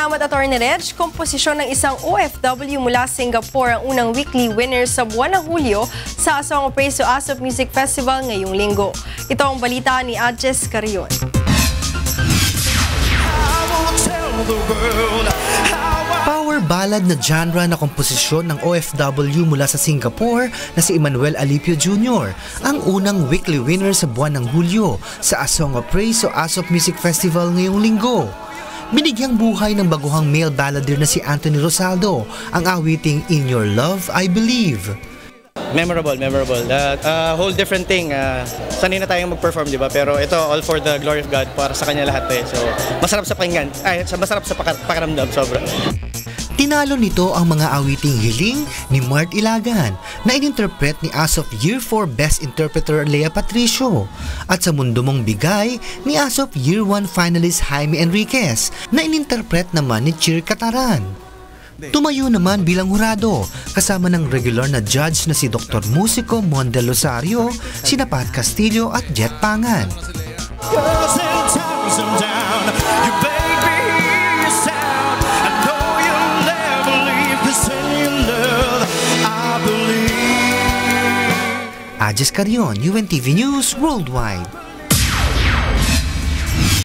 Salamat, Atty. Reg. Komposisyon ng isang OFW mula Singapore ang unang weekly winner sa buwan ng Hulyo sa Song of Praise o ASOP Music Festival ngayong linggo. Ito ang balita ni Adjes Carion. Power ballad na genre na komposisyon ng OFW mula sa Singapore na si Emmanuel Alipio Jr. ang unang weekly winner sa buwan ng Hulyo sa A Song of Praise o ASOP Music Festival ngayong linggo. Binigyang buhay ng baguhang male balladeer na si Anthony Rosaldo ang awiting In Your Love, I Believe. Memorable. Whole different thing. Sanay na tayong mag-perform, di ba? Pero ito, all for the glory of God, para sa kanya lahat eh. So, masarap sa pakinggan. Masarap sa pakiramdam, sobra. Tinalo nito ang mga awiting hiling ni Mart Ilagan na ininterpret ni as of Year 4 Best Interpreter Lea Patricio at sa Mundo Mong Bigay ni as of Year 1 finalist Jaime Enriquez na ininterpret naman ni Chir Cataran. Tumayo naman bilang hurado kasama ng regular na judge na si Dr. Musico Monde Losario, sina Pat Castillo at Jet Pangan. Adjes Carion, UNTV News Worldwide.